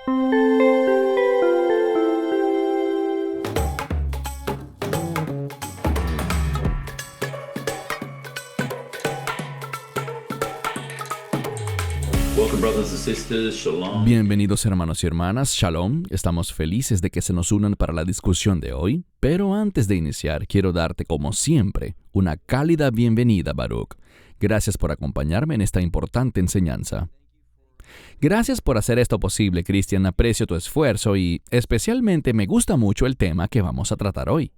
Welcome, brothers and sisters. Shalom. Bienvenidos hermanos y hermanas, Shalom. Estamos felices de que se nos unan para la discusión de hoy, pero antes de iniciar quiero darte como siempre una cálida bienvenida, Baruch. Gracias por acompañarme en esta importante enseñanza. Gracias por hacer esto posible, Cristian. Aprecio tu esfuerzo y especialmente me gusta mucho el tema que vamos a tratar hoy.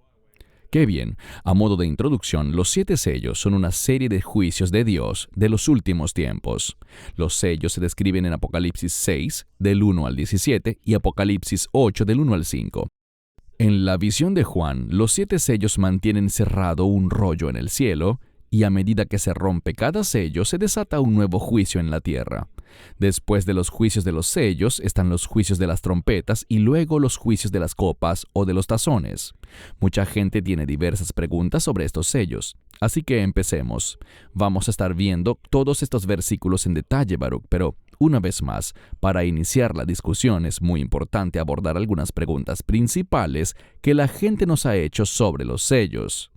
Qué bien. A modo de introducción, los 7 sellos son una serie de juicios de Dios de los últimos tiempos. Los sellos se describen en Apocalipsis 6, del 1 al 17, y Apocalipsis 8, del 1 al 5. En la visión de Juan, los 7 sellos mantienen cerrado un rollo en el cielo, y a medida que se rompe cada sello, se desata un nuevo juicio en la tierra. Después de los juicios de los sellos están los juicios de las trompetas y luego los juicios de las copas o de los tazones. Mucha gente tiene diversas preguntas sobre estos sellos. Así que empecemos. Vamos a estar viendo todos estos versículos en detalle, Baruch, pero una vez más, para iniciar la discusión es muy importante abordar algunas preguntas principales que la gente nos ha hecho sobre los sellos.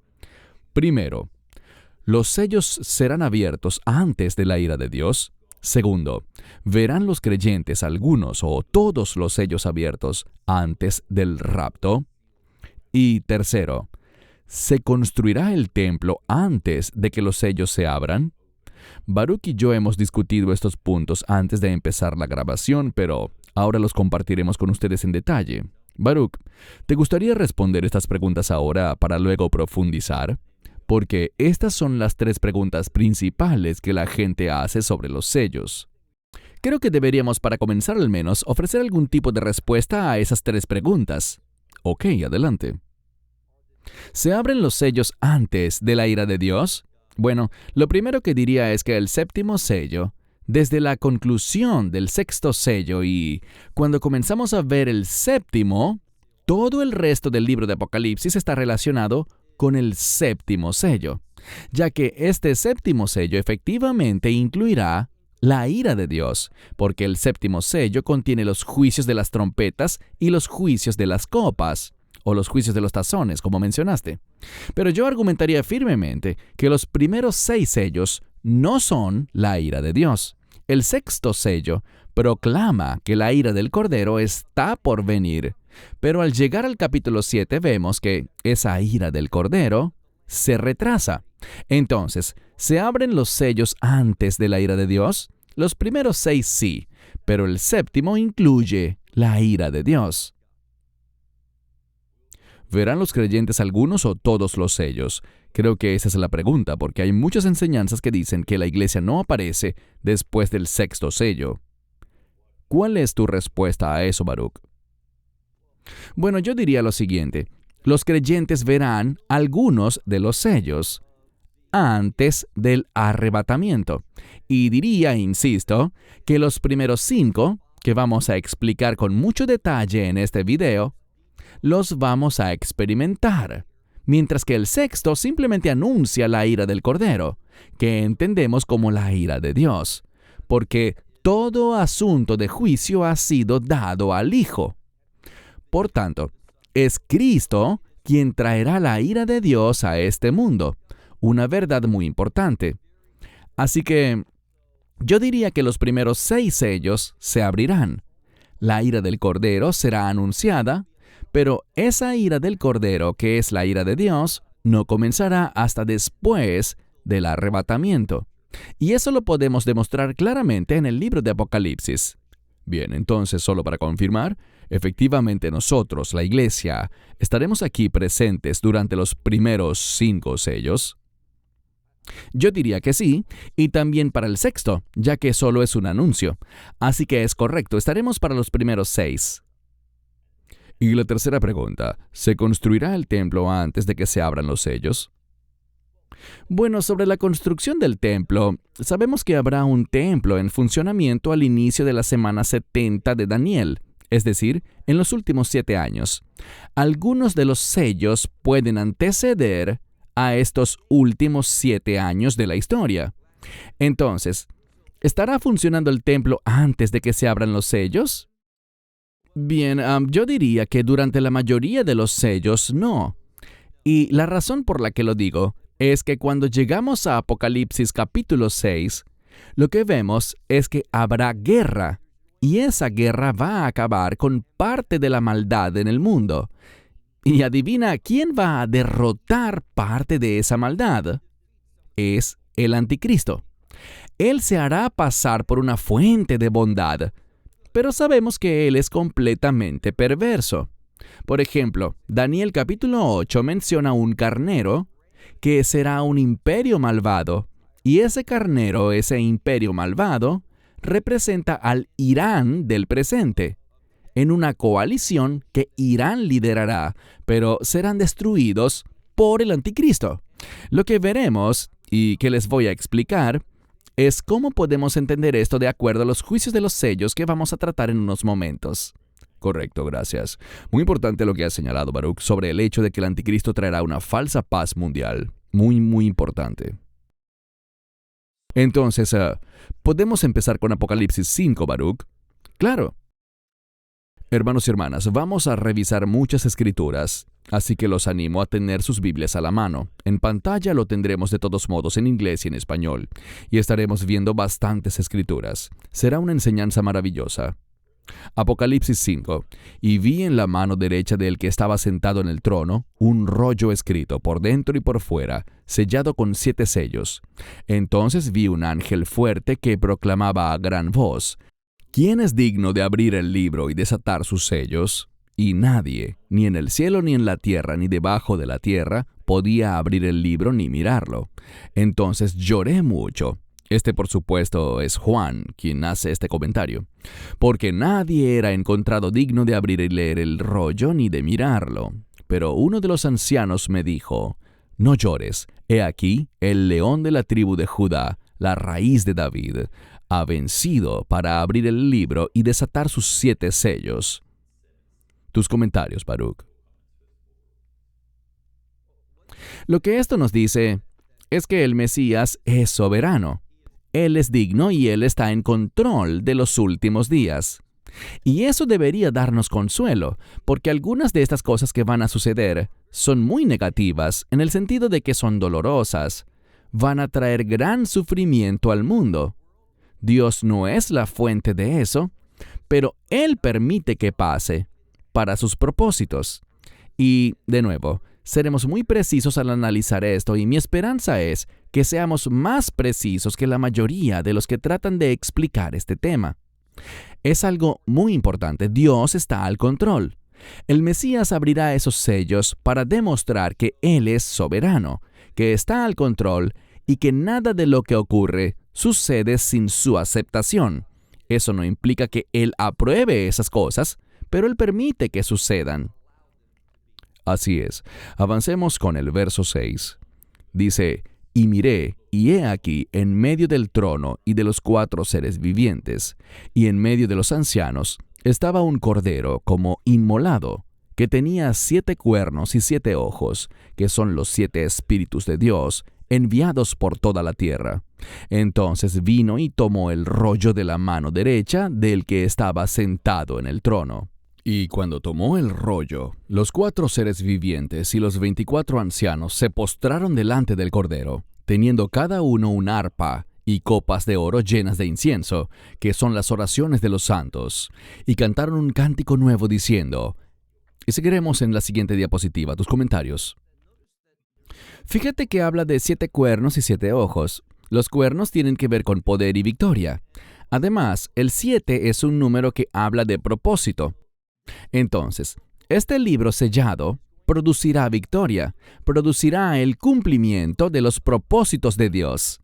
Primero, ¿los sellos serán abiertos antes de la ira de Dios? Segundo, ¿verán los creyentes algunos o todos los sellos abiertos antes del rapto? Y tercero, ¿se construirá el templo antes de que los sellos se abran? Baruch y yo hemos discutido estos puntos antes de empezar la grabación, pero ahora los compartiremos con ustedes en detalle. Baruch, ¿te gustaría responder estas preguntas ahora para luego profundizar? Porque estas son las 3 preguntas principales que la gente hace sobre los sellos. Creo que deberíamos, para comenzar al menos, ofrecer algún tipo de respuesta a esas 3 preguntas. Ok, adelante. ¿Se abren los sellos antes de la ira de Dios? Bueno, lo primero que diría es que el séptimo sello, desde la conclusión del sexto sello y cuando comenzamos a ver el séptimo, todo el resto del libro de Apocalipsis está relacionado con el séptimo sello, ya que este séptimo sello efectivamente incluirá la ira de Dios, porque el séptimo sello contiene los juicios de las trompetas y los juicios de las copas, o los juicios de los tazones, como mencionaste. Pero yo argumentaría firmemente que los primeros 6 sellos no son la ira de Dios. El sexto sello proclama que la ira del Cordero está por venir, pero al llegar al capítulo 7 vemos que esa ira del Cordero se retrasa. Entonces, ¿se abren los sellos antes de la ira de Dios? Los primeros 6 sí, pero el séptimo incluye la ira de Dios. ¿Verán los creyentes algunos o todos los sellos? Creo que esa es la pregunta, porque hay muchas enseñanzas que dicen que la iglesia no aparece después del sexto sello. ¿Cuál es tu respuesta a eso, Baruch? Bueno, yo diría lo siguiente. Los creyentes verán algunos de los sellos antes del arrebatamiento. Y diría, insisto, que los primeros 5, que vamos a explicar con mucho detalle en este video, los vamos a experimentar, mientras que el sexto simplemente anuncia la ira del Cordero, que entendemos como la ira de Dios, porque todo asunto de juicio ha sido dado al Hijo. Por tanto, es Cristo quien traerá la ira de Dios a este mundo, una verdad muy importante. Así que yo diría que los primeros 6 sellos se abrirán. La ira del Cordero será anunciada, pero esa ira del Cordero, que es la ira de Dios, no comenzará hasta después del arrebatamiento. Y eso lo podemos demostrar claramente en el libro de Apocalipsis. Bien, entonces, solo para confirmar, efectivamente nosotros, la iglesia, estaremos aquí presentes durante los primeros 5 sellos. Yo diría que sí, y también para el sexto, ya que solo es un anuncio. Así que es correcto, estaremos para los primeros 6. Y la tercera pregunta, ¿se construirá el templo antes de que se abran los sellos? Bueno, sobre la construcción del templo, sabemos que habrá un templo en funcionamiento al inicio de la semana 70 de Daniel, es decir, en los últimos 7 años. Algunos de los sellos pueden anteceder a estos últimos 7 años de la historia. Entonces, ¿estará funcionando el templo antes de que se abran los sellos? Bien, yo diría que durante la mayoría de los sellos no. Y la razón por la que lo digo es que cuando llegamos a Apocalipsis capítulo 6, lo que vemos es que habrá guerra, y esa guerra va a acabar con parte de la maldad en el mundo. Y adivina quién va a derrotar parte de esa maldad. Es el anticristo. Él se hará pasar por una fuente de bondad, pero sabemos que él es completamente perverso. Por ejemplo, Daniel capítulo 8 menciona un carnero que será un imperio malvado, y ese carnero, ese imperio malvado, representa al Irán del presente, en una coalición que Irán liderará, pero serán destruidos por el anticristo. Lo que veremos, y que les voy a explicar, es cómo podemos entender esto de acuerdo a los juicios de los sellos que vamos a tratar en unos momentos. Correcto, gracias. Muy importante lo que has señalado, Baruch, sobre el hecho de que el anticristo traerá una falsa paz mundial. Muy importante. Entonces, ¿podemos empezar con Apocalipsis 5, Baruch? Claro. Hermanos y hermanas, vamos a revisar muchas escrituras, así que los animo a tener sus Biblias a la mano. En pantalla lo tendremos de todos modos en inglés y en español, y estaremos viendo bastantes escrituras. Será una enseñanza maravillosa. Apocalipsis 5. Y vi en la mano derecha del que estaba sentado en el trono un rollo escrito por dentro y por fuera, sellado con 7 sellos. Entonces vi un ángel fuerte que proclamaba a gran voz: ¿Quién es digno de abrir el libro y desatar sus sellos? Y nadie, ni en el cielo ni en la tierra ni debajo de la tierra, podía abrir el libro ni mirarlo. Entonces lloré mucho. Por supuesto, es Juan quien hace este comentario, porque nadie era encontrado digno de abrir y leer el rollo ni de mirarlo. Pero uno de los ancianos me dijo: No llores, he aquí, el león de la tribu de Judá, la raíz de David, ha vencido para abrir el libro y desatar sus 7 sellos. Tus comentarios, Baruch. Lo que esto nos dice es que el Mesías es soberano. Él es digno y Él está en control de los últimos días. Y eso debería darnos consuelo, porque algunas de estas cosas que van a suceder son muy negativas en el sentido de que son dolorosas. Van a traer gran sufrimiento al mundo. Dios no es la fuente de eso, pero Él permite que pase para sus propósitos. Y, de nuevo, seremos muy precisos al analizar esto, y mi esperanza es que seamos más precisos que la mayoría de los que tratan de explicar este tema. Es algo muy importante. Dios está al control. El Mesías abrirá esos sellos para demostrar que Él es soberano, que está al control y que nada de lo que ocurre sucede sin su aceptación. Eso no implica que Él apruebe esas cosas, pero Él permite que sucedan. Así es. Avancemos con el verso 6. Dice: Y miré, y he aquí, en medio del trono y de los 4 seres vivientes, y en medio de los ancianos, estaba un cordero como inmolado, que tenía 7 cuernos y 7 ojos, que son los 7 espíritus de Dios, enviados por toda la tierra. Entonces vino y tomó el rollo de la mano derecha del que estaba sentado en el trono. Y cuando tomó el rollo, los 4 seres vivientes y los 24 ancianos se postraron delante del Cordero, teniendo cada uno un arpa y copas de oro llenas de incienso, que son las oraciones de los santos, y cantaron un cántico nuevo diciendo... Y seguiremos en la siguiente diapositiva, tus comentarios. Fíjate que habla de 7 cuernos y 7 ojos. Los cuernos tienen que ver con poder y victoria. Además, el 7 es un número que habla de propósito. Entonces, este libro sellado producirá victoria, producirá el cumplimiento de los propósitos de Dios.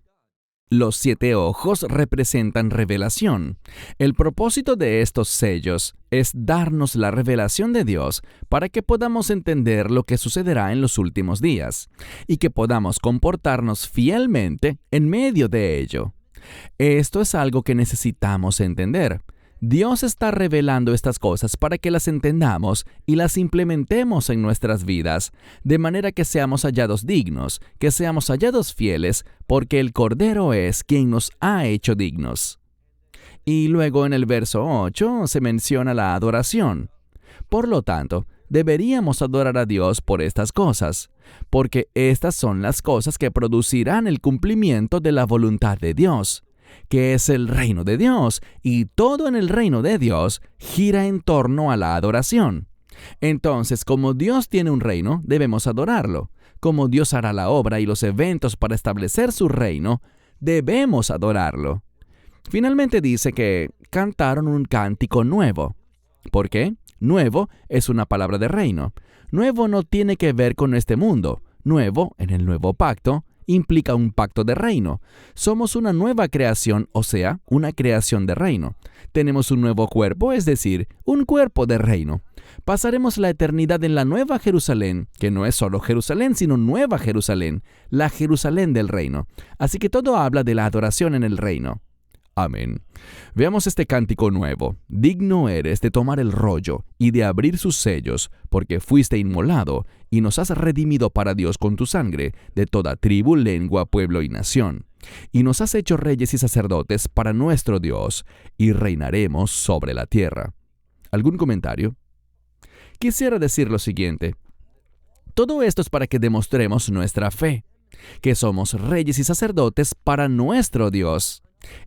Los 7 ojos representan revelación. El propósito de estos sellos es darnos la revelación de Dios para que podamos entender lo que sucederá en los últimos días y que podamos comportarnos fielmente en medio de ello. Esto es algo que necesitamos entender. Dios está revelando estas cosas para que las entendamos y las implementemos en nuestras vidas, de manera que seamos hallados dignos, que seamos hallados fieles, porque el Cordero es quien nos ha hecho dignos. Y luego en el verso 8 se menciona la adoración. Por lo tanto, deberíamos adorar a Dios por estas cosas, porque estas son las cosas que producirán el cumplimiento de la voluntad de Dios, que es el reino de Dios, y todo en el reino de Dios gira en torno a la adoración. Entonces, como Dios tiene un reino, debemos adorarlo. Como Dios hará la obra y los eventos para establecer su reino, debemos adorarlo. Finalmente dice que cantaron un cántico nuevo. ¿Por qué? Nuevo es una palabra de reino. Nuevo no tiene que ver con este mundo. Nuevo, en el nuevo pacto, implica un pacto de reino. Somos una nueva creación, o sea, una creación de reino. Tenemos un nuevo cuerpo, es decir, un cuerpo de reino. Pasaremos la eternidad en la Nueva Jerusalén, que no es solo Jerusalén, sino Nueva Jerusalén, la Jerusalén del reino. Así que todo habla de la adoración en el reino. Amén. Veamos este cántico nuevo. Digno eres de tomar el rollo y de abrir sus sellos, porque fuiste inmolado y nos has redimido para Dios con tu sangre de toda tribu, lengua, pueblo y nación. Y nos has hecho reyes y sacerdotes para nuestro Dios, y reinaremos sobre la tierra. ¿Algún comentario? Quisiera decir lo siguiente. Todo esto es para que demostremos nuestra fe, que somos reyes y sacerdotes para nuestro Dios.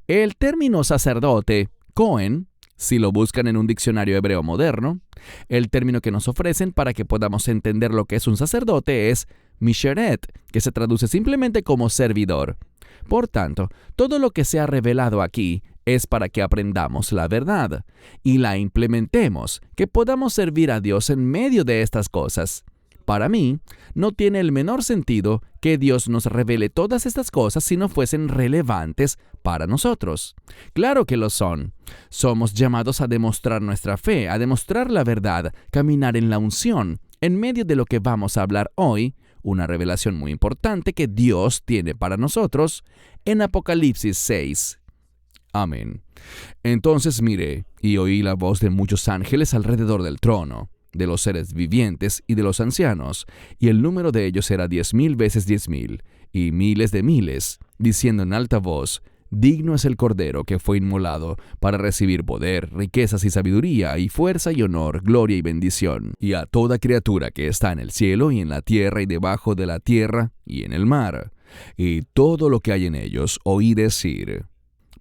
El término sacerdote, Cohen, si lo buscan en un diccionario hebreo moderno, el término que nos ofrecen para que podamos entender lo que es un sacerdote es Misheret, que se traduce simplemente como servidor. Por tanto, todo lo que se ha revelado aquí es para que aprendamos la verdad y la implementemos, que podamos servir a Dios en medio de estas cosas. Para mí, no tiene el menor sentido que Dios nos revele todas estas cosas si no fuesen relevantes para nosotros. Claro que lo son. Somos llamados a demostrar nuestra fe, a demostrar la verdad, caminar en la unción, en medio de lo que vamos a hablar hoy, una revelación muy importante que Dios tiene para nosotros en Apocalipsis 6. Amén. Entonces miré y oí la voz de muchos ángeles alrededor del trono, de los seres vivientes y de los ancianos, y el número de ellos era 10,000 veces 10,000, y miles de miles, diciendo en alta voz: Digno es el Cordero que fue inmolado para recibir poder, riquezas y sabiduría, y fuerza y honor, gloria y bendición. Y a toda criatura que está en el cielo y en la tierra y debajo de la tierra y en el mar, y todo lo que hay en ellos, oí decir: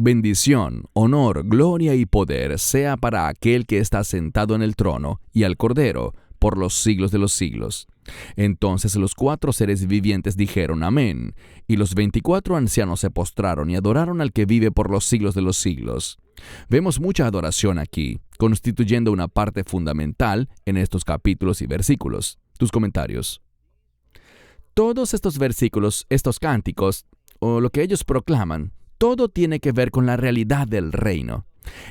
bendición, honor, gloria y poder sea para aquel que está sentado en el trono y al Cordero por los siglos de los siglos. Entonces los 4 seres vivientes dijeron amén, y los 24 ancianos se postraron y adoraron al que vive por los siglos de los siglos. Vemos mucha adoración aquí, constituyendo una parte fundamental en estos capítulos y versículos. Tus comentarios. Todos estos versículos, estos cánticos, o lo que ellos proclaman, todo tiene que ver con la realidad del reino.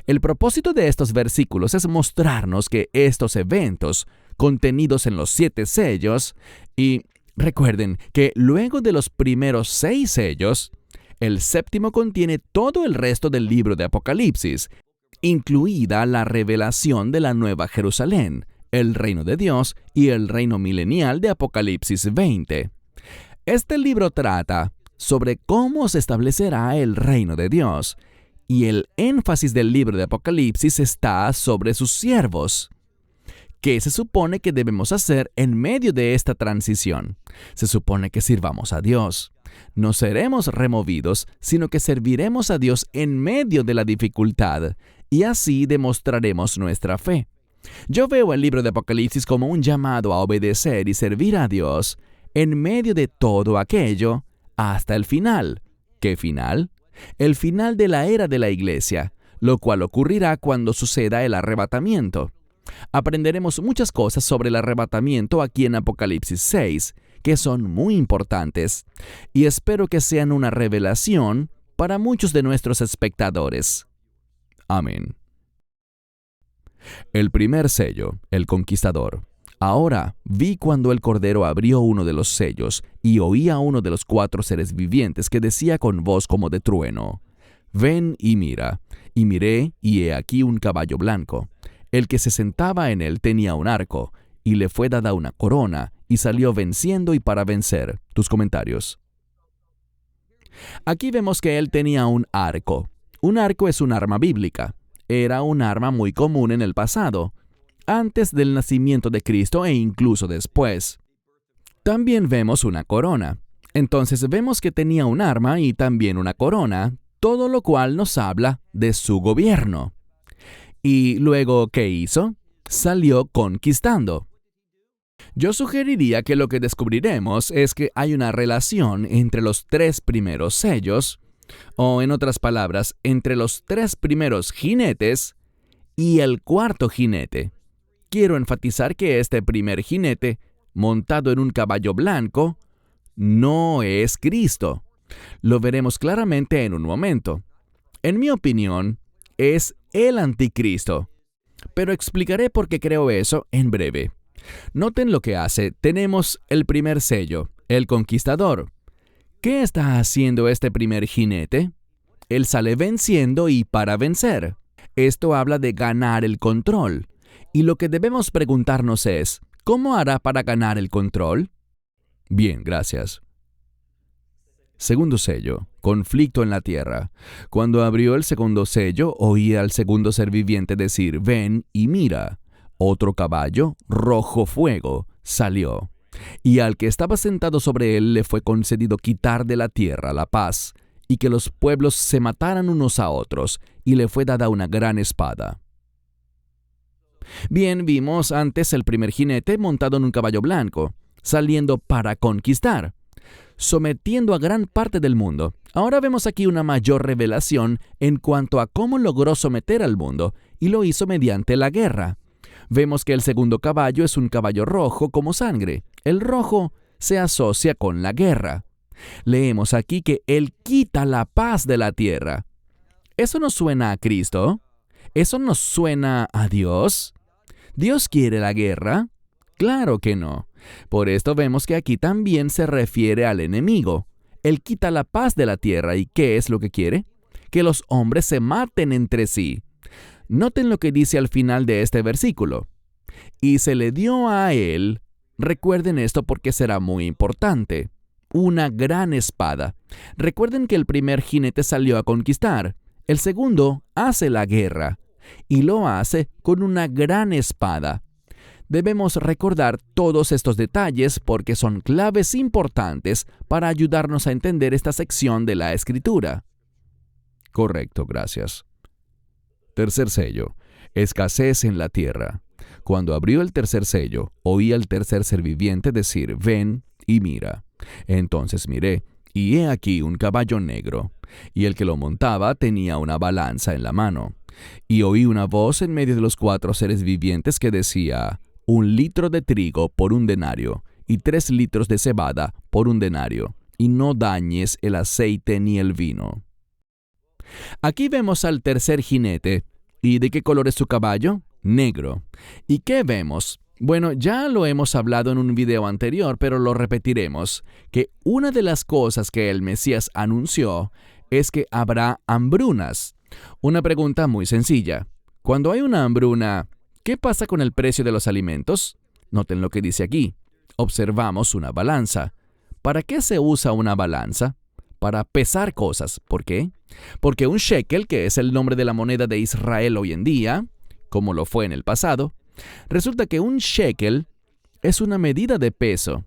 El propósito de estos versículos es mostrarnos que estos eventos, contenidos en los 7 sellos, y recuerden que luego de los primeros 6 sellos, el 7º contiene todo el resto del libro de Apocalipsis, incluida la revelación de la Nueva Jerusalén, el reino de Dios y el reino milenial de Apocalipsis 20. Este libro trata sobre cómo se establecerá el reino de Dios, y el énfasis del libro de Apocalipsis está sobre sus siervos. ¿Qué se supone que debemos hacer en medio de esta transición? Se supone que sirvamos a Dios. No seremos removidos, sino que serviremos a Dios en medio de la dificultad, y así demostraremos nuestra fe. Yo veo el libro de Apocalipsis como un llamado a obedecer y servir a Dios en medio de todo aquello, hasta el final. ¿Qué final? El final de la era de la iglesia, lo cual ocurrirá cuando suceda el arrebatamiento. Aprenderemos muchas cosas sobre el arrebatamiento aquí en Apocalipsis 6, que son muy importantes, y espero que sean una revelación para muchos de nuestros espectadores. Amén. El primer sello, el conquistador. Ahora vi cuando el Cordero abrió uno de los sellos, y oí a uno de los 4 seres vivientes que decía con voz como de trueno: Ven y mira. Y miré, y he aquí un caballo blanco. El que se sentaba en él tenía un arco, y le fue dada una corona, y salió venciendo y para vencer. Tus comentarios. Aquí vemos que él tenía un arco. Un arco es un arma bíblica. Era un arma muy común en el pasado, antes del nacimiento de Cristo e incluso después. También vemos una corona. Entonces vemos que tenía un arma y también una corona, todo lo cual nos habla de su gobierno. Y luego, ¿qué hizo? Salió conquistando. Yo sugeriría que lo que descubriremos es que hay una relación entre los 3 primeros sellos, o en otras palabras, entre los 3 primeros jinetes y el 4.º jinete. Quiero enfatizar que este primer jinete, montado en un caballo blanco, no es Cristo. Lo veremos claramente en un momento. En mi opinión, es el anticristo. Pero explicaré por qué creo eso en breve. Noten lo que hace. Tenemos el primer sello, el conquistador. ¿Qué está haciendo este primer jinete? Él sale venciendo y para vencer. Esto habla de ganar el control. Y lo que debemos preguntarnos es, ¿cómo hará para ganar el control? Bien, gracias. Segundo sello, conflicto en la tierra. Cuando abrió el segundo sello, oí al segundo ser viviente decir, ven y mira. Otro caballo, rojo fuego, salió. Y al que estaba sentado sobre él le fue concedido quitar de la tierra la paz, y que los pueblos se mataran unos a otros, y le fue dada una gran espada. Bien, vimos antes el primer jinete montado en un caballo blanco, saliendo para conquistar, sometiendo a gran parte del mundo. Ahora vemos aquí una mayor revelación en cuanto a cómo logró someter al mundo, y lo hizo mediante la guerra. Vemos que el segundo caballo es un caballo rojo como sangre. El rojo se asocia con la guerra. Leemos aquí que Él quita la paz de la tierra. ¿Eso nos suena a Cristo? ¿Eso nos suena a Dios? ¿Dios quiere la guerra? Claro que no. Por esto vemos que aquí también se refiere al enemigo. Él quita la paz de la tierra. ¿Y qué es lo que quiere? Que los hombres se maten entre sí. Noten lo que dice al final de este versículo. Y se le dio a él, recuerden esto porque será muy importante, una gran espada. Recuerden que el primer jinete salió a conquistar. El segundo hace la guerra. Y lo hace con una gran espada. Debemos recordar todos estos detalles porque son claves importantes para ayudarnos a entender esta sección de la Escritura. Correcto, gracias. Tercer sello, escasez en la tierra. Cuando abrió el tercer sello, oí al tercer ser viviente decir, ven y mira. Entonces miré, y he aquí un caballo negro, y el que lo montaba tenía una balanza en la mano. Y oí una voz en medio de los 4 seres vivientes que decía, 1 litro de trigo por 1 denario, y 3 litros de cebada por 1 denario, y no dañes el aceite ni el vino. Aquí vemos al tercer jinete. ¿Y de qué color es su caballo? Negro. ¿Y qué vemos? Bueno, ya lo hemos hablado en un video anterior, pero lo repetiremos, que una de las cosas que el Mesías anunció es que habrá hambrunas. Una pregunta muy sencilla. Cuando hay una hambruna, ¿qué pasa con el precio de los alimentos? Noten lo que dice aquí. Observamos una balanza. ¿Para qué se usa una balanza? Para pesar cosas. ¿Por qué? Porque un shekel, que es el nombre de la moneda de Israel hoy en día, como lo fue en el pasado, resulta que un shekel es una medida de peso.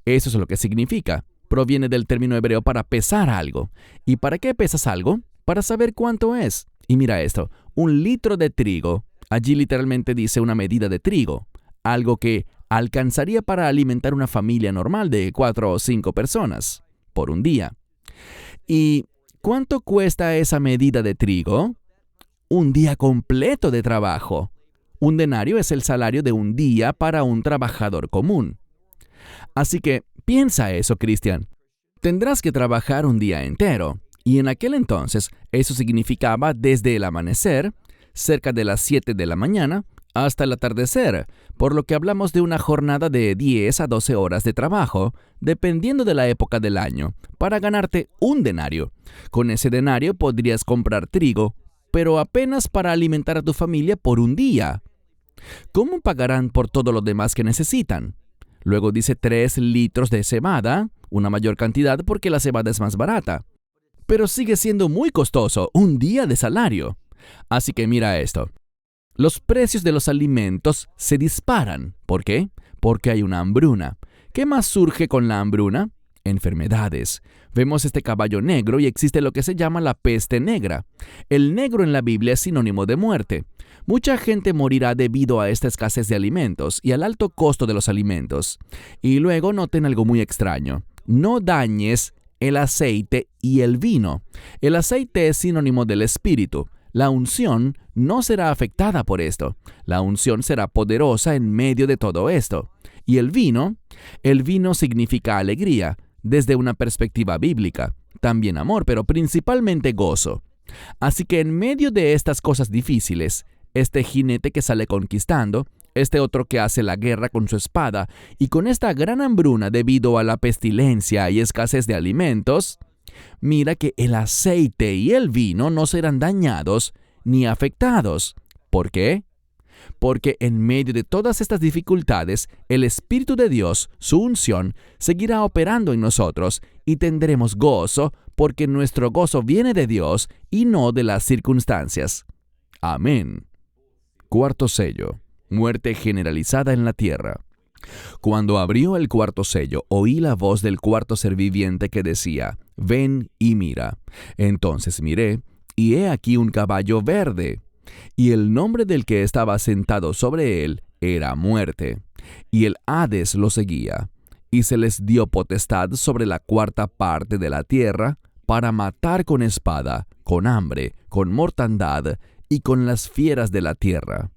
Eso es lo que significa. Proviene del término hebreo para pesar algo. ¿Y para qué pesas algo? Para saber cuánto es. Y mira esto, 1 litro de trigo. Allí literalmente dice una medida de trigo. Algo que alcanzaría para alimentar una familia normal de 4 o 5 personas por un día. ¿Y cuánto cuesta esa medida de trigo? 1 día completo de trabajo. 1 denario es el salario de 1 día para un trabajador común. Así que piensa eso, Cristian. Tendrás que trabajar 1 día entero. Y en aquel entonces eso significaba desde el amanecer, cerca de las 7 de la mañana, hasta el atardecer, por lo que hablamos de una jornada de 10 a 12 horas de trabajo, dependiendo de la época del año, para ganarte 1 denario. Con ese denario podrías comprar trigo, pero apenas para alimentar a tu familia por 1 día. ¿Cómo pagarán por todo lo demás que necesitan? Luego dice 3 litros de cebada, una mayor cantidad porque la cebada es más barata. pero sigue siendo muy costoso, un día de salario. Así que mira esto. Los precios de los alimentos se disparan. ¿Por qué? Porque hay una hambruna. ¿Qué más surge con la hambruna? Enfermedades. Vemos este caballo negro y existe lo que se llama la peste negra. El negro en la Biblia es sinónimo de muerte. Mucha gente morirá debido a esta escasez de alimentos y al alto costo de los alimentos. Y luego noten algo muy extraño. No dañes el aceite y el vino. El aceite es sinónimo del Espíritu. La unción no será afectada por esto. La unción será poderosa en medio de todo esto. ¿Y el vino? El vino significa alegría, desde una perspectiva bíblica. También amor, pero principalmente gozo. Así que en medio de estas cosas difíciles, este jinete que sale conquistando, este otro que hace la guerra con su espada, y con esta gran hambruna debido a la pestilencia y escasez de alimentos, mira que el aceite y el vino no serán dañados ni afectados. ¿Por qué? Porque en medio de todas estas dificultades, el Espíritu de Dios, su unción, seguirá operando en nosotros y tendremos gozo porque nuestro gozo viene de Dios y no de las circunstancias. Amén. Cuarto sello. Muerte generalizada en la tierra. Cuando abrió el cuarto sello, oí la voz del cuarto ser viviente que decía, «Ven y mira». Entonces miré, y he aquí un caballo verde. Y el nombre del que estaba sentado sobre él era Muerte, y el Hades lo seguía, y se les dio potestad sobre la cuarta parte de la tierra para matar con espada, con hambre, con mortandad y con las fieras de la tierra.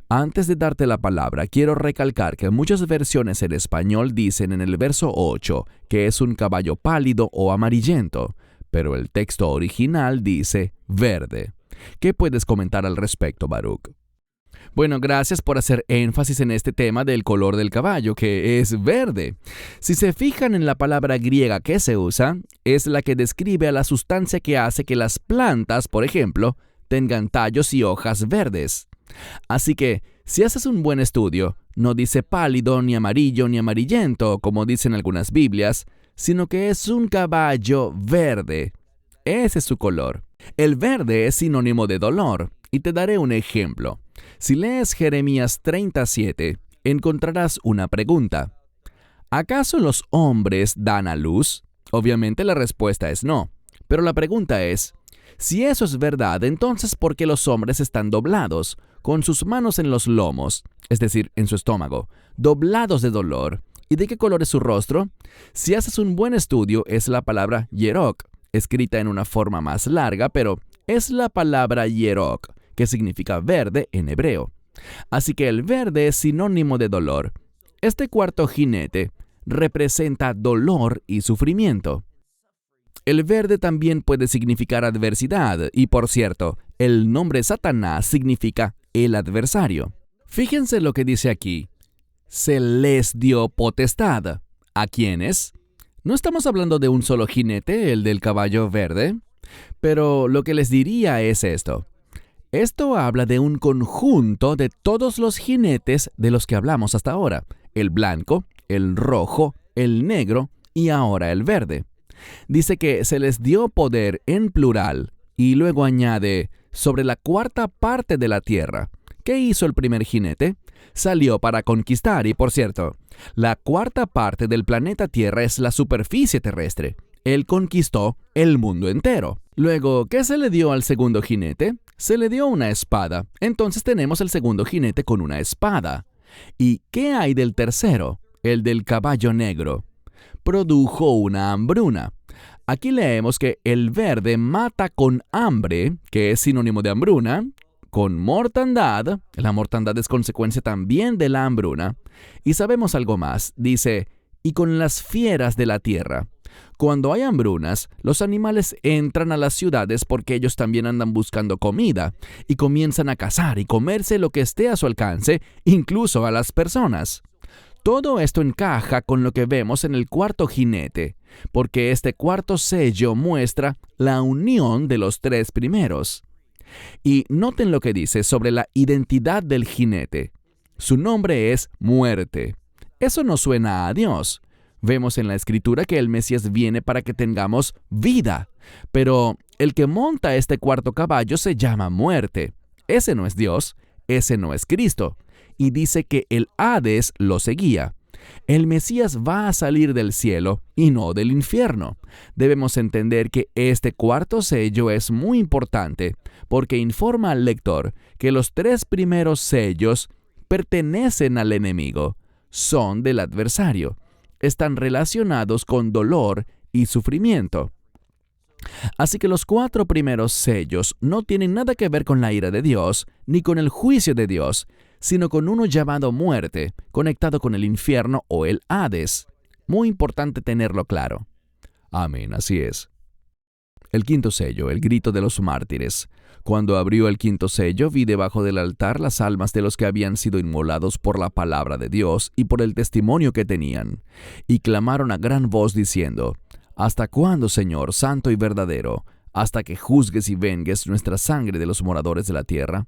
Antes de darte la palabra, quiero recalcar que muchas versiones en español dicen en el verso 8 que es un caballo pálido o amarillento, pero el texto original dice verde. ¿Qué puedes comentar al respecto, Baruch? Bueno, gracias por hacer énfasis en este tema del color del caballo, que es verde. Si se fijan en la palabra griega que se usa, es la que describe a la sustancia que hace que las plantas, por ejemplo, tengan tallos y hojas verdes. Así que, si haces un buen estudio, no dice pálido, ni amarillo, ni amarillento, como dicen algunas Biblias, sino que es un caballo verde. Ese es su color. El verde es sinónimo de dolor, y te daré un ejemplo. Si lees Jeremías 37, encontrarás una pregunta. ¿Acaso los hombres dan a luz? Obviamente la respuesta es no, pero la pregunta es, si eso es verdad, entonces ¿por qué los hombres están doblados, con sus manos en los lomos, es decir, en su estómago, doblados de dolor? ¿Y de qué color es su rostro? Si haces un buen estudio, es la palabra yerok, escrita en una forma más larga, pero es la palabra yerok, que significa verde en hebreo. Así que el verde es sinónimo de dolor. Este cuarto jinete representa dolor y sufrimiento. El verde también puede significar adversidad, y por cierto, el nombre Satanás significa el adversario. Fíjense lo que dice aquí. Se les dio potestad. ¿A quiénes? No estamos hablando de un solo jinete, el del caballo verde, pero lo que les diría es esto. Esto habla de un conjunto de todos los jinetes de los que hablamos hasta ahora, el blanco, el rojo, el negro y ahora el verde. Dice que se les dio poder en plural y luego añade sobre la cuarta parte de la tierra. ¿Qué hizo el primer jinete? Salió para conquistar y, por cierto, la cuarta parte del planeta Tierra es la superficie terrestre. Él conquistó el mundo entero. Luego, ¿qué se le dio al segundo jinete? Se le dio una espada. Entonces tenemos el segundo jinete con una espada. ¿Y qué hay del tercero? El del caballo negro. Produjo una hambruna. Aquí leemos que el verde mata con hambre, que es sinónimo de hambruna, con mortandad, la mortandad es consecuencia también de la hambruna, y sabemos algo más, dice, y con las fieras de la tierra. Cuando hay hambrunas, los animales entran a las ciudades porque ellos también andan buscando comida, y comienzan a cazar y comerse lo que esté a su alcance, incluso a las personas. Todo esto encaja con lo que vemos en el cuarto jinete, porque este cuarto sello muestra la unión de los tres primeros. Y noten lo que dice sobre la identidad del jinete. Su nombre es Muerte. Eso no suena a Dios. Vemos en la Escritura que el Mesías viene para que tengamos vida Pero el que monta este cuarto caballo se llama muerte. Ese no es Dios, ese no es Cristo. Y dice que el Hades lo seguía. El Mesías va a salir del cielo y no del infierno. Debemos entender que este cuarto sello es muy importante porque informa al lector que los 3 primeros sellos pertenecen al enemigo, son del adversario, están relacionados con dolor y sufrimiento. Así que los 4 primeros sellos no tienen nada que ver con la ira de Dios ni con el juicio de Dios, sino con uno llamado muerte, conectado con el infierno o el Hades. Muy importante tenerlo claro. Amén, así es. El 5º sello, el grito de los mártires. Cuando abrió el 5º sello, vi debajo del altar las almas de los que habían sido inmolados por la palabra de Dios y por el testimonio que tenían. Y clamaron a gran voz diciendo: ¿Hasta cuándo, Señor, santo y verdadero, hasta que juzgues y vengues nuestra sangre de los moradores de la tierra?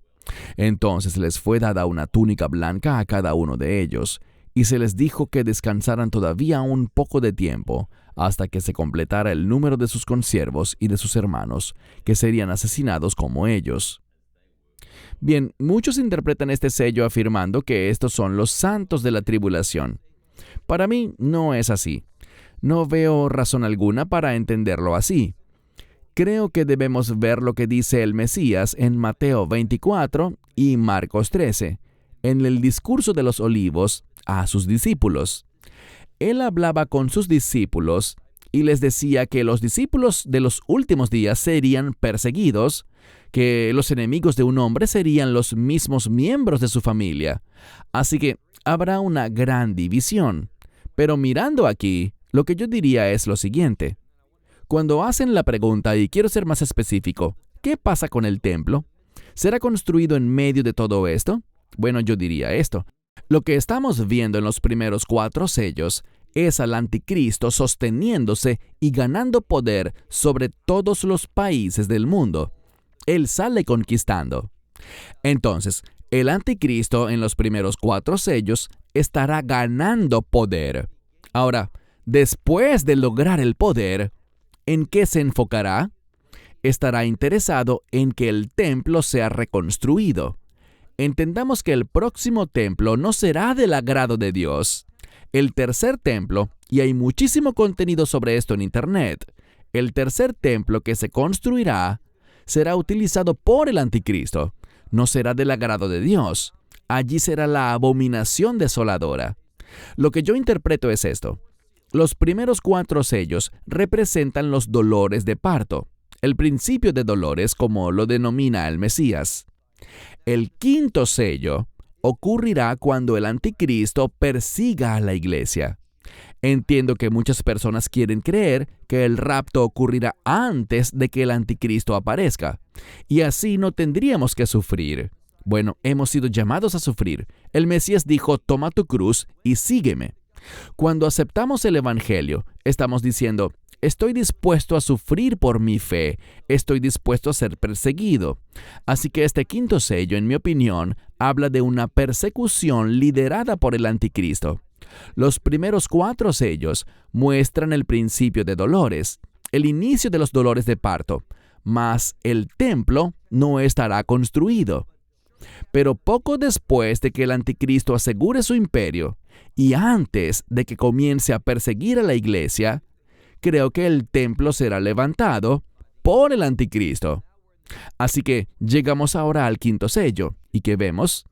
Entonces les fue dada una túnica blanca a cada uno de ellos, y se les dijo que descansaran todavía un poco de tiempo, hasta que se completara el número de sus consiervos y de sus hermanos, que serían asesinados como ellos. Bien, muchos interpretan este sello afirmando que estos son los santos de la tribulación. Para mí no es así. No veo razón alguna para entenderlo así. Creo que debemos ver lo que dice el Mesías en Mateo 24 y Marcos 13, en el discurso de los olivos a sus discípulos. Él hablaba con sus discípulos y les decía que los discípulos de los últimos días serían perseguidos, que los enemigos de un hombre serían los mismos miembros de su familia. Así que habrá una gran división. Pero mirando aquí, lo que yo diría es lo siguiente. Cuando hacen la pregunta, y quiero ser más específico, ¿qué pasa con el templo? ¿Será construido en medio de todo esto? Bueno, yo diría esto. Lo que estamos viendo en los primeros 4 sellos es al anticristo sosteniéndose y ganando poder sobre todos los países del mundo. Él sale conquistando. Entonces, el anticristo en los primeros 4 sellos estará ganando poder. Ahora, después de lograr el poder, ¿en qué se enfocará? Estará interesado en que el templo sea reconstruido. Entendamos que el próximo templo no será del agrado de Dios. El tercer templo, y hay muchísimo contenido sobre esto en Internet, el tercer templo que se construirá será utilizado por el anticristo. No será del agrado de Dios. Allí será la abominación desoladora. Lo que yo interpreto es esto. Los primeros 4 sellos representan los dolores de parto, el principio de dolores como lo denomina el Mesías. El 5º sello ocurrirá cuando el anticristo persiga a la iglesia. Entiendo que muchas personas quieren creer que el rapto ocurrirá antes de que el anticristo aparezca, y así no tendríamos que sufrir. Bueno, hemos sido llamados a sufrir. El Mesías dijo: toma tu cruz y sígueme. Cuando aceptamos el Evangelio, estamos diciendo: estoy dispuesto a sufrir por mi fe, estoy dispuesto a ser perseguido. Así que este 5º sello, en mi opinión, habla de una persecución liderada por el anticristo. Los primeros 4 sellos muestran el principio de dolores, el inicio de los dolores de parto, mas el templo no estará construido. Pero poco después de que el anticristo asegure su imperio y antes de que comience a perseguir a la iglesia, creo que el templo será levantado por el anticristo. Así que llegamos ahora al 5º sello y que vemos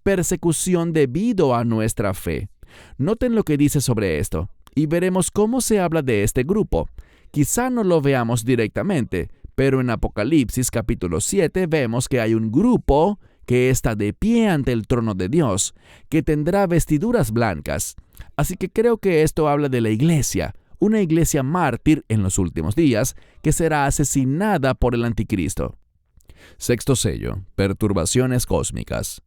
persecución debido a nuestra fe. Noten lo que dice sobre esto y veremos cómo se habla de este grupo. Quizá no lo veamos directamente, pero en Apocalipsis capítulo 7 vemos que hay un grupo que está de pie ante el trono de Dios, que tendrá vestiduras blancas. Así que creo que esto habla de la iglesia, una iglesia mártir en los últimos días, que será asesinada por el anticristo. 6º sello, perturbaciones cósmicas.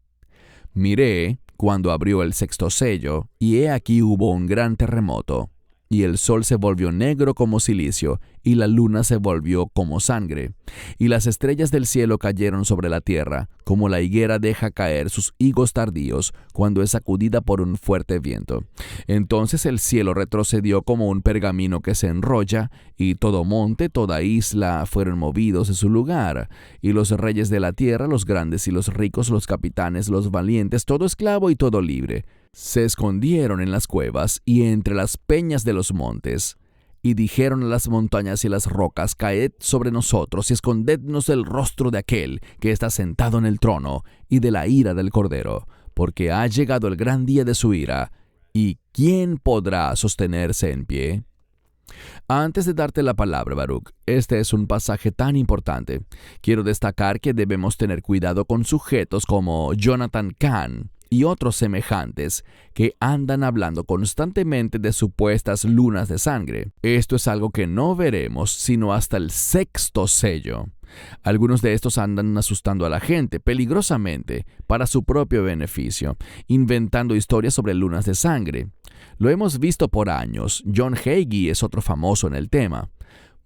Miré cuando abrió el 6º sello, y he aquí hubo un gran terremoto. y el sol se volvió negro como silicio, y la luna se volvió como sangre. Y las estrellas del cielo cayeron sobre la tierra, como la higuera deja caer sus higos tardíos cuando es sacudida por un fuerte viento. Entonces el cielo retrocedió como un pergamino que se enrolla, y todo monte, toda isla fueron movidos de su lugar. Y los reyes de la tierra, los grandes y los ricos, los capitanes, los valientes, todo esclavo y todo libre, se escondieron en las cuevas y entre las peñas de los montes. Y dijeron a las montañas y las rocas, caed sobre nosotros y escondednos del rostro de aquel que está sentado en el trono y de la ira del Cordero, porque ha llegado el gran día de su ira. ¿Y quién podrá sostenerse en pie? Antes de darte la palabra, Baruch, este es un pasaje tan importante. Quiero destacar que debemos tener cuidado con sujetos como Jonathan Cahn y otros semejantes que andan hablando constantemente de supuestas lunas de sangre. Esto es algo que no veremos sino hasta el 6º sello. Algunos de estos andan asustando a la gente peligrosamente para su propio beneficio, inventando historias sobre lunas de sangre. Lo hemos visto por años. John Hagee es otro famoso en el tema.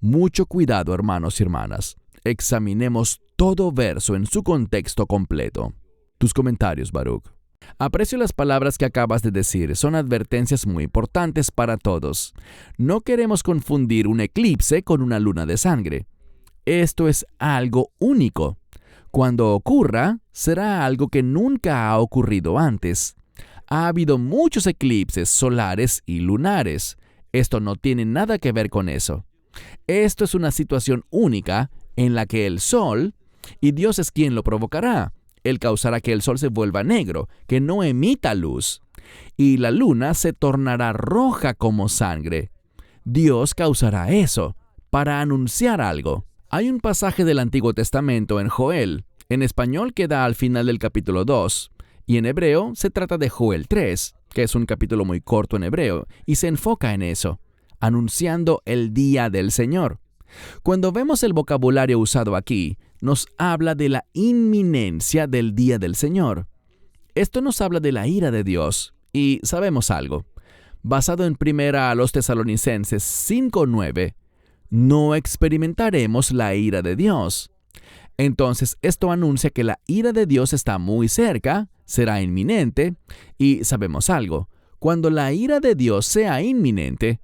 Mucho cuidado, hermanos y hermanas. Examinemos todo verso en su contexto completo. Tus comentarios, Baruch. Aprecio las palabras que acabas de decir. Son advertencias muy importantes para todos. No queremos confundir un eclipse con una luna de sangre. Esto es algo único. Cuando ocurra, será algo que nunca ha ocurrido antes. Ha habido muchos eclipses solares y lunares. Esto no tiene nada que ver con eso. Esto es una situación única en la que el sol, y Dios es quien lo provocará, Él causará que el sol se vuelva negro, que no emita luz, y la luna se tornará roja como sangre. Dios causará eso para anunciar algo. Hay un pasaje del Antiguo Testamento en Joel. En español queda al final del capítulo 2, y en hebreo se trata de Joel 3, que es un capítulo muy corto en hebreo, y se enfoca en eso, anunciando el día del Señor. Cuando vemos el vocabulario usado aquí, nos habla de la inminencia del día del Señor. Esto nos habla de la ira de Dios, y sabemos algo. Basado en 1 Tesalonicenses 5:9, no experimentaremos la ira de Dios. Entonces, esto anuncia que la ira de Dios está muy cerca, será inminente, y sabemos algo. Cuando la ira de Dios sea inminente,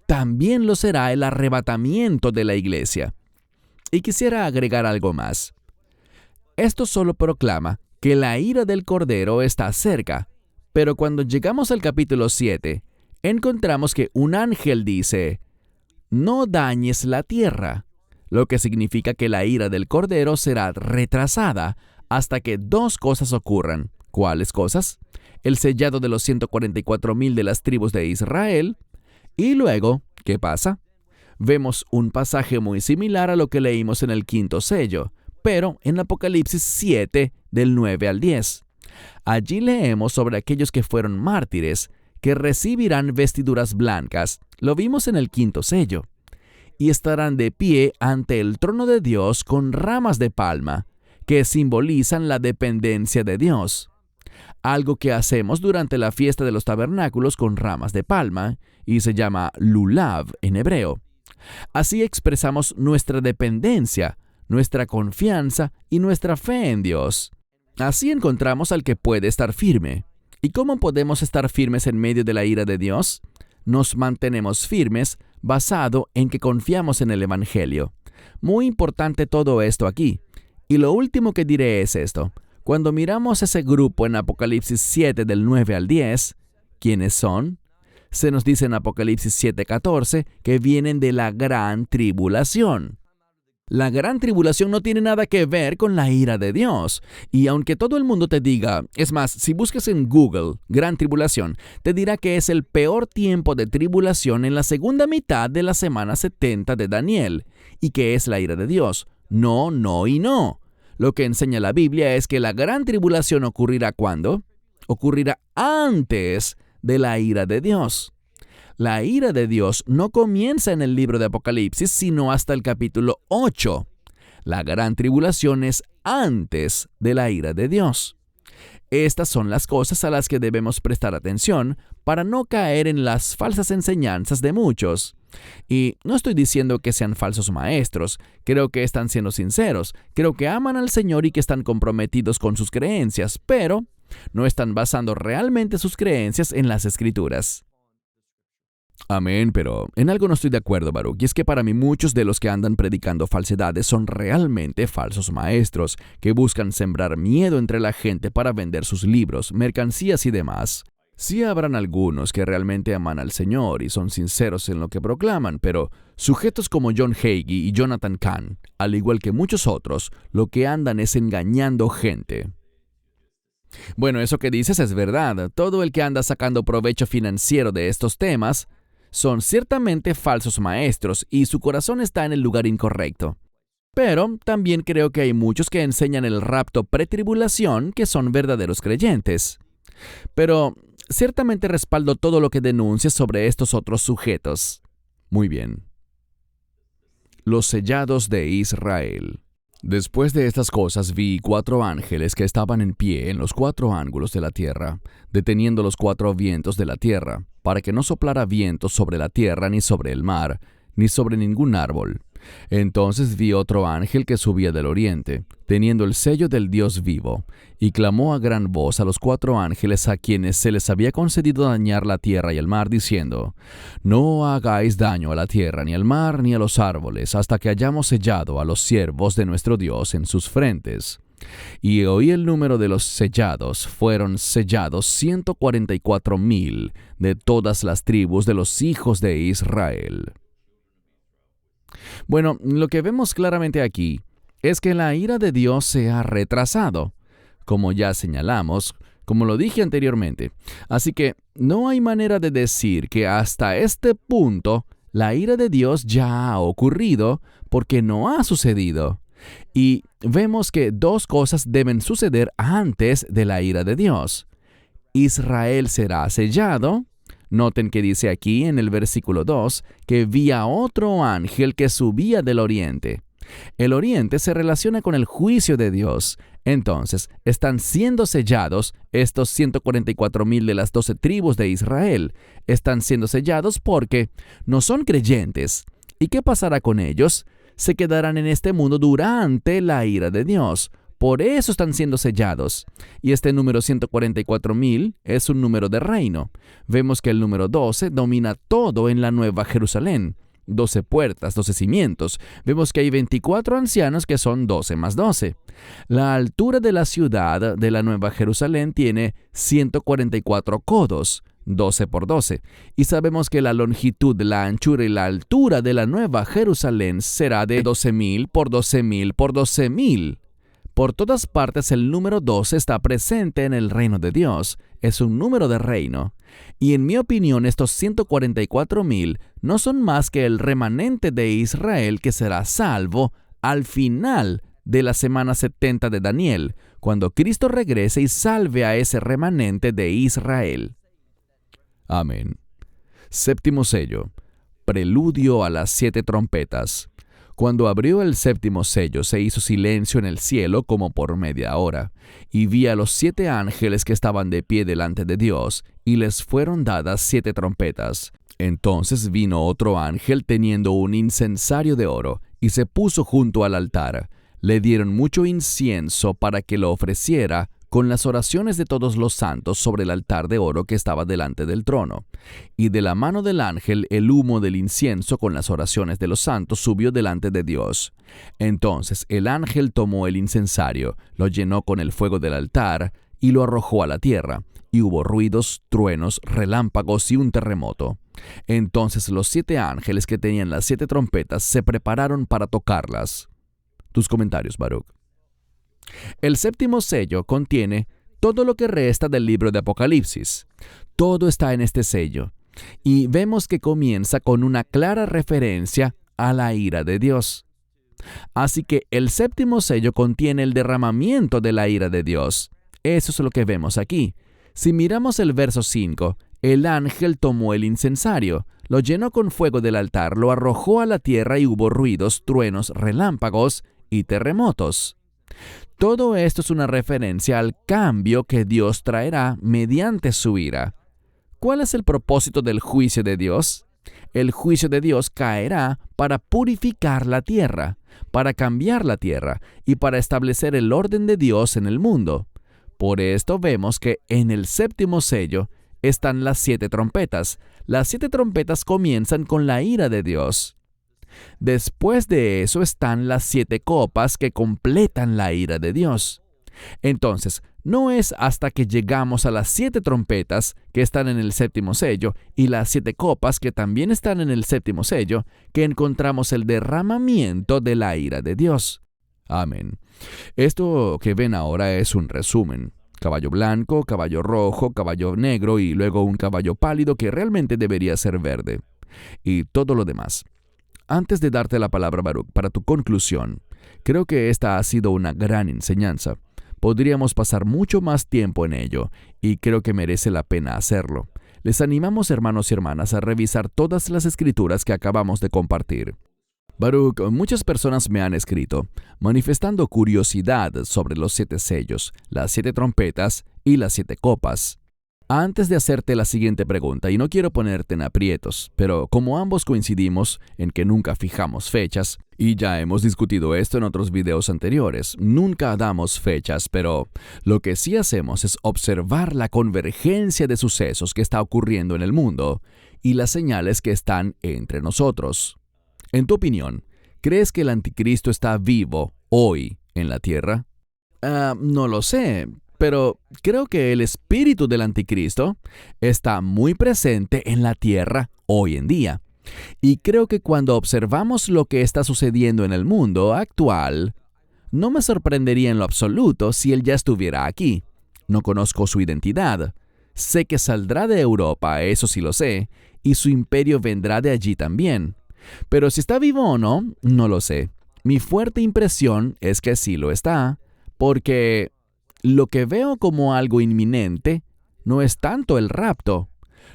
también lo será el arrebatamiento de la iglesia. Y quisiera agregar algo más. Esto solo proclama que la ira del Cordero está cerca, pero cuando llegamos al capítulo 7, encontramos que un ángel dice, no dañes la tierra, lo que significa que la ira del Cordero será retrasada hasta que dos cosas ocurran. ¿Cuáles cosas? El sellado de los 144,000 de las tribus de Israel. Y luego, ¿qué pasa? Vemos un pasaje muy similar a lo que leímos en el 5º sello, pero en Apocalipsis 7, del 9 al 10. Allí leemos sobre aquellos que fueron mártires, que recibirán vestiduras blancas. Lo vimos en el 5º sello. Y estarán de pie ante el trono de Dios con ramas de palma, que simbolizan la dependencia de Dios. Algo que hacemos durante la fiesta de los tabernáculos con ramas de palma, y se llama lulav en hebreo. Así expresamos nuestra dependencia, nuestra confianza y nuestra fe en Dios. Así encontramos al que puede estar firme. ¿Y cómo podemos estar firmes en medio de la ira de Dios? Nos mantenemos firmes basado en que confiamos en el Evangelio. Muy importante todo esto aquí. Y lo último que diré es esto. Cuando miramos ese grupo en Apocalipsis 7 del 9 al 10, ¿quiénes son? Se nos dice en Apocalipsis 7:14 que vienen de la gran tribulación. La gran tribulación no tiene nada que ver con la ira de Dios. Y aunque todo el mundo te diga, es más, si buscas en Google, gran tribulación, te dirá que es el peor tiempo de tribulación en la segunda mitad de la semana 70 de Daniel, y que es la ira de Dios. No, no y no. Lo que enseña la Biblia es que la gran tribulación ocurrirá ¿cuándo? Ocurrirá antes de la ira de Dios. La ira de Dios no comienza en el libro de Apocalipsis, sino hasta el capítulo 8. La gran tribulación es antes de la ira de Dios. Estas son las cosas a las que debemos prestar atención para no caer en las falsas enseñanzas de muchos. Y no estoy diciendo que sean falsos maestros, creo que están siendo sinceros, creo que aman al Señor y que están comprometidos con sus creencias, pero no están basando realmente sus creencias en las Escrituras. Amén, pero en algo no estoy de acuerdo, Baruch, y es que para mí muchos de los que andan predicando falsedades son realmente falsos maestros, que buscan sembrar miedo entre la gente para vender sus libros, mercancías y demás. Sí habrán algunos que realmente aman al Señor y son sinceros en lo que proclaman, pero sujetos como John Hagee y Jonathan Cahn, al igual que muchos otros, lo que andan es engañando gente. Bueno, eso que dices es verdad. Todo el que anda sacando provecho financiero de estos temas son ciertamente falsos maestros y su corazón está en el lugar incorrecto. Pero también creo que hay muchos que enseñan el rapto pretribulación que son verdaderos creyentes. Pero ciertamente respaldo todo lo que denuncias sobre estos otros sujetos. Muy bien. Los sellados de Israel. Después de estas cosas vi 4 ángeles que estaban en pie en los 4 ángulos de la tierra, deteniendo los 4 vientos de la tierra, para que no soplara viento sobre la tierra, ni sobre el mar, ni sobre ningún árbol. Entonces vi otro ángel que subía del oriente, teniendo el sello del Dios vivo, y clamó a gran voz a los 4 ángeles a quienes se les había concedido dañar la tierra y el mar, diciendo: No hagáis daño a la tierra, ni al mar, ni a los árboles, hasta que hayamos sellado a los siervos de nuestro Dios en sus frentes. Y oí el número de los sellados. Fueron sellados 144,000 de todas las tribus de los hijos de Israel. Bueno, lo que vemos claramente aquí es que la ira de Dios se ha retrasado, como ya señalamos, como lo dije anteriormente. Así que no hay manera de decir que hasta este punto la ira de Dios ya ha ocurrido, porque no ha sucedido. Y vemos que 2 cosas deben suceder antes de la ira de Dios. Israel será sellado. Noten que dice aquí en el versículo 2 que vi a otro ángel que subía del oriente. El oriente se relaciona con el juicio de Dios. Entonces, están siendo sellados estos 144,000 de las 12 tribus de Israel. Están siendo sellados porque no son creyentes. ¿Y qué pasará con ellos? Se quedarán en este mundo durante la ira de Dios. Por eso están siendo sellados. Y este número 144,000 es un número de reino. Vemos que el número 12 domina todo en la Nueva Jerusalén. 12 puertas, 12 cimientos. Vemos que hay 24 ancianos que son 12 más 12. La altura de la ciudad de la Nueva Jerusalén tiene 144 codos. 12 por 12. Y sabemos que la longitud, la anchura y la altura de la Nueva Jerusalén será de 12,000 por 12,000 por 12,000. Por todas partes el número 12 está presente en el reino de Dios. Es un número de reino. Y en mi opinión estos 144,000 no son más que el remanente de Israel que será salvo al final de la semana 70 de Daniel, cuando Cristo regrese y salve a ese remanente de Israel. Amén. Séptimo sello. Preludio a las 7 trompetas. Cuando abrió el séptimo sello, se hizo silencio en el cielo como por media hora, y vi a los 7 ángeles que estaban de pie delante de Dios, y les fueron dadas 7 trompetas. Entonces vino otro ángel teniendo un incensario de oro, y se puso junto al altar. Le dieron mucho incienso para que lo ofreciera con las oraciones de todos los santos sobre el altar de oro que estaba delante del trono. Y de la mano del ángel el humo del incienso con las oraciones de los santos subió delante de Dios. Entonces el ángel tomó el incensario, lo llenó con el fuego del altar y lo arrojó a la tierra. Y hubo ruidos, truenos, relámpagos y un terremoto. Entonces los 7 ángeles que tenían las 7 trompetas se prepararon para tocarlas. Tus comentarios, Baruch. El séptimo sello contiene todo lo que resta del libro de Apocalipsis. Todo está en este sello. Y vemos que comienza con una clara referencia a la ira de Dios. Así que el séptimo sello contiene el derramamiento de la ira de Dios. Eso es lo que vemos aquí. Si miramos el verso 5, el ángel tomó el incensario, lo llenó con fuego del altar, lo arrojó a la tierra y hubo ruidos, truenos, relámpagos y terremotos. Todo esto es una referencia al cambio que Dios traerá mediante su ira. ¿Cuál es el propósito del juicio de Dios? El juicio de Dios caerá para purificar la tierra, para cambiar la tierra y para establecer el orden de Dios en el mundo. Por esto vemos que en el séptimo sello están las 7 trompetas. Las 7 trompetas comienzan con la ira de Dios. Después de eso están las 7 copas que completan la ira de Dios. Entonces, no es hasta que llegamos a las 7 trompetas que están en el séptimo sello y las 7 copas que también están en el séptimo sello que encontramos el derramamiento de la ira de Dios. Amén. Esto que ven ahora es un resumen. Caballo blanco, caballo rojo, caballo negro y luego un caballo pálido que realmente debería ser verde. Y todo lo demás. Antes de darte la palabra, Baruch, para tu conclusión, creo que esta ha sido una gran enseñanza. Podríamos pasar mucho más tiempo en ello, y creo que merece la pena hacerlo. Les animamos, hermanos y hermanas, a revisar todas las escrituras que acabamos de compartir. Baruch, muchas personas me han escrito, manifestando curiosidad sobre los 7 sellos, las 7 trompetas y las 7 copas. Antes de hacerte la siguiente pregunta, y no quiero ponerte en aprietos, pero como ambos coincidimos en que nunca fijamos fechas, y ya hemos discutido esto en otros videos anteriores, nunca damos fechas, pero lo que sí hacemos es observar la convergencia de sucesos que está ocurriendo en el mundo y las señales que están entre nosotros. En tu opinión, ¿crees que el anticristo está vivo hoy en la tierra? No lo sé. Pero creo que el espíritu del anticristo está muy presente en la tierra hoy en día. Y creo que cuando observamos lo que está sucediendo en el mundo actual, no me sorprendería en lo absoluto si él ya estuviera aquí. No conozco su identidad. Sé que saldrá de Europa, eso sí lo sé, y su imperio vendrá de allí también. Pero si está vivo o no, no lo sé. Mi fuerte impresión es que sí lo está, porque lo que veo como algo inminente no es tanto el rapto.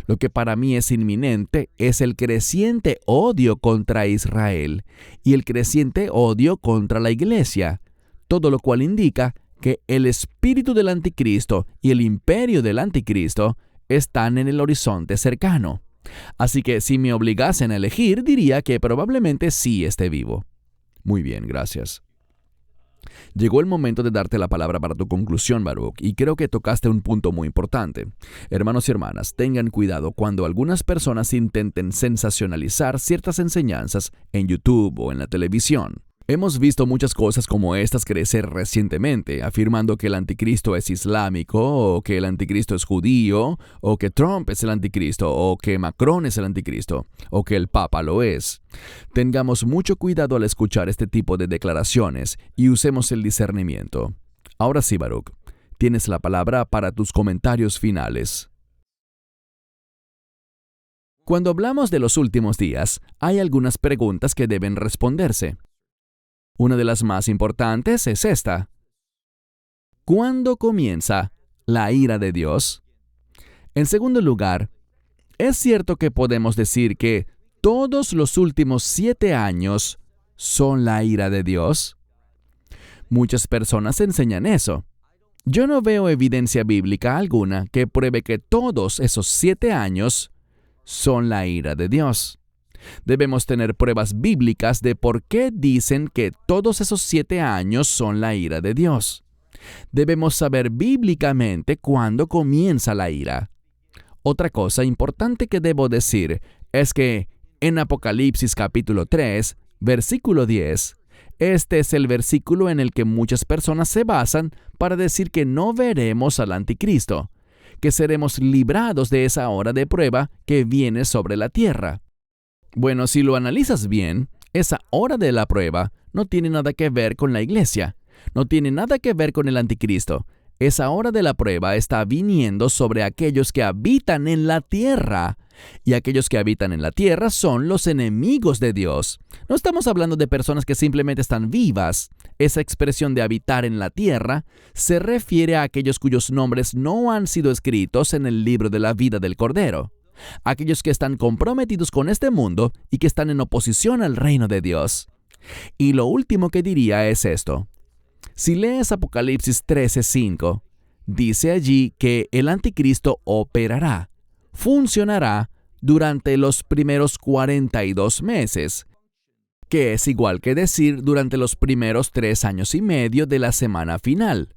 Lo que para mí es inminente es el creciente odio contra Israel y el creciente odio contra la iglesia, todo lo cual indica que el espíritu del anticristo y el imperio del anticristo están en el horizonte cercano. Así que si me obligasen a elegir, diría que probablemente sí esté vivo. Muy bien, gracias. Llegó el momento de darte la palabra para tu conclusión, Baruch, y creo que tocaste un punto muy importante. Hermanos y hermanas, tengan cuidado cuando algunas personas intenten sensacionalizar ciertas enseñanzas en YouTube o en la televisión. Hemos visto muchas cosas como estas crecer recientemente, afirmando que el anticristo es islámico, o que el anticristo es judío, o que Trump es el anticristo, o que Macron es el anticristo, o que el Papa lo es. Tengamos mucho cuidado al escuchar este tipo de declaraciones y usemos el discernimiento. Ahora sí, Baruch, tienes la palabra para tus comentarios finales. Cuando hablamos de los últimos días, hay algunas preguntas que deben responderse. Una de las más importantes es esta. ¿Cuándo comienza la ira de Dios? En segundo lugar, ¿es cierto que podemos decir que todos los últimos 7 años son la ira de Dios? Muchas personas enseñan eso. Yo no veo evidencia bíblica alguna que pruebe que todos esos 7 años son la ira de Dios. Debemos tener pruebas bíblicas de por qué dicen que todos esos 7 años son la ira de Dios. Debemos saber bíblicamente cuándo comienza la ira. Otra cosa importante que debo decir es que en Apocalipsis capítulo 3, versículo 10, este es el versículo en el que muchas personas se basan para decir que no veremos al anticristo, que seremos librados de esa hora de prueba que viene sobre la tierra. Bueno, si lo analizas bien, esa hora de la prueba no tiene nada que ver con la iglesia, no tiene nada que ver con el anticristo. Esa hora de la prueba está viniendo sobre aquellos que habitan en la tierra, y aquellos que habitan en la tierra son los enemigos de Dios. No estamos hablando de personas que simplemente están vivas. Esa expresión de habitar en la tierra se refiere a aquellos cuyos nombres no han sido escritos en el libro de la vida del Cordero. Aquellos que están comprometidos con este mundo y que están en oposición al reino de Dios. Y lo último que diría es esto. Si lees Apocalipsis 13:5, dice allí que el anticristo operará, funcionará durante los primeros 42 meses, que es igual que decir durante los primeros 3 años y medio de la semana final.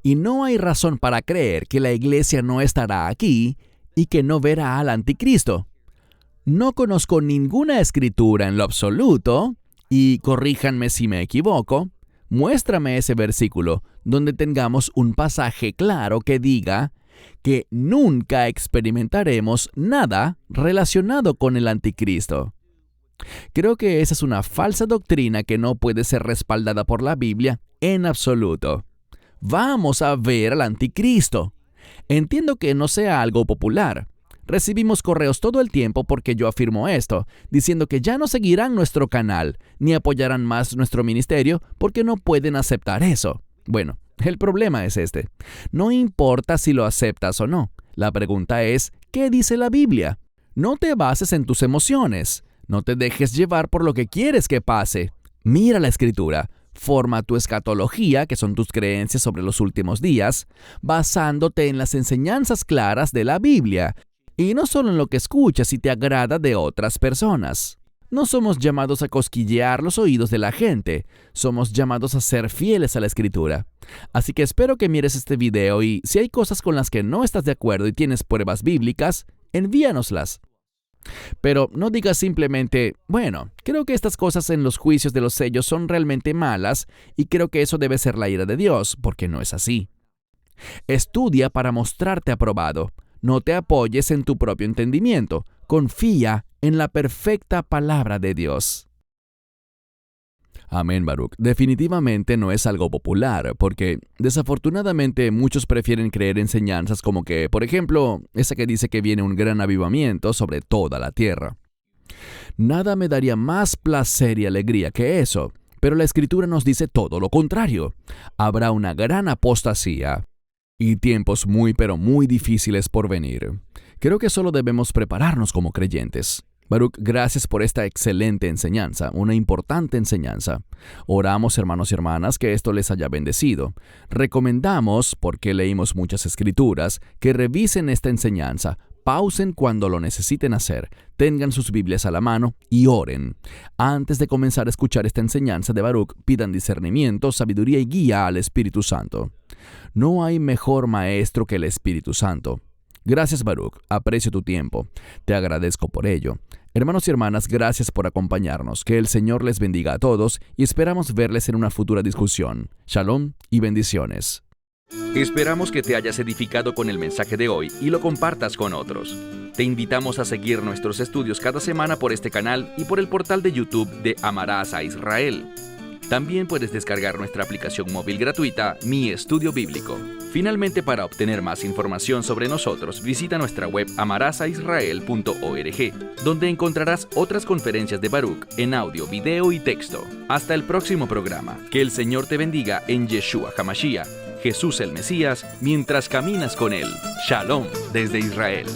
Y no hay razón para creer que la iglesia no estará aquí y que no verá al anticristo. No conozco ninguna escritura en lo absoluto, y corríjanme si me equivoco, muéstrame ese versículo donde tengamos un pasaje claro que diga que nunca experimentaremos nada relacionado con el anticristo. Creo que esa es una falsa doctrina que no puede ser respaldada por la Biblia en absoluto. Vamos a ver al anticristo. Entiendo que no sea algo popular. Recibimos correos todo el tiempo porque yo afirmo esto, diciendo que ya no seguirán nuestro canal, ni apoyarán más nuestro ministerio porque no pueden aceptar eso. Bueno, el problema es este. No importa si lo aceptas o no. La pregunta es, ¿qué dice la Biblia? No te bases en tus emociones. No te dejes llevar por lo que quieres que pase. Mira la Escritura. Forma tu escatología, que son tus creencias sobre los últimos días, basándote en las enseñanzas claras de la Biblia, y no solo en lo que escuchas y te agrada de otras personas. No somos llamados a cosquillear los oídos de la gente, somos llamados a ser fieles a la Escritura. Así que espero que mires este video y si hay cosas con las que no estás de acuerdo y tienes pruebas bíblicas, envíanoslas. Pero no digas simplemente, bueno, creo que estas cosas en los juicios de los sellos son realmente malas y creo que eso debe ser la ira de Dios, porque no es así. Estudia para mostrarte aprobado. No te apoyes en tu propio entendimiento. Confía en la perfecta palabra de Dios. Amén, Baruch. Definitivamente no es algo popular, porque desafortunadamente muchos prefieren creer enseñanzas como que, por ejemplo, esa que dice que viene un gran avivamiento sobre toda la tierra. Nada me daría más placer y alegría que eso, pero la Escritura nos dice todo lo contrario. Habrá una gran apostasía y tiempos muy pero muy difíciles por venir. Creo que solo debemos prepararnos como creyentes. Baruch, gracias por esta excelente enseñanza, una importante enseñanza. Oramos, hermanos y hermanas, que esto les haya bendecido. Recomendamos, porque leímos muchas escrituras, que revisen esta enseñanza, pausen cuando lo necesiten hacer, tengan sus Biblias a la mano y oren. Antes de comenzar a escuchar esta enseñanza de Baruch, pidan discernimiento, sabiduría y guía al Espíritu Santo. No hay mejor maestro que el Espíritu Santo. Gracias, Baruch. Aprecio tu tiempo. Te agradezco por ello. Hermanos y hermanas, gracias por acompañarnos. Que el Señor les bendiga a todos y esperamos verles en una futura discusión. Shalom y bendiciones. Esperamos que te hayas edificado con el mensaje de hoy y lo compartas con otros. Te invitamos a seguir nuestros estudios cada semana por este canal y por el portal de YouTube de Amarás a Israel. También puedes descargar nuestra aplicación móvil gratuita, Mi Estudio Bíblico. Finalmente, para obtener más información sobre nosotros, visita nuestra web amarasaisrael.org, donde encontrarás otras conferencias de Baruch en audio, video y texto. Hasta el próximo programa. Que el Señor te bendiga en Yeshua HaMashiach, Jesús el Mesías, mientras caminas con Él. Shalom desde Israel.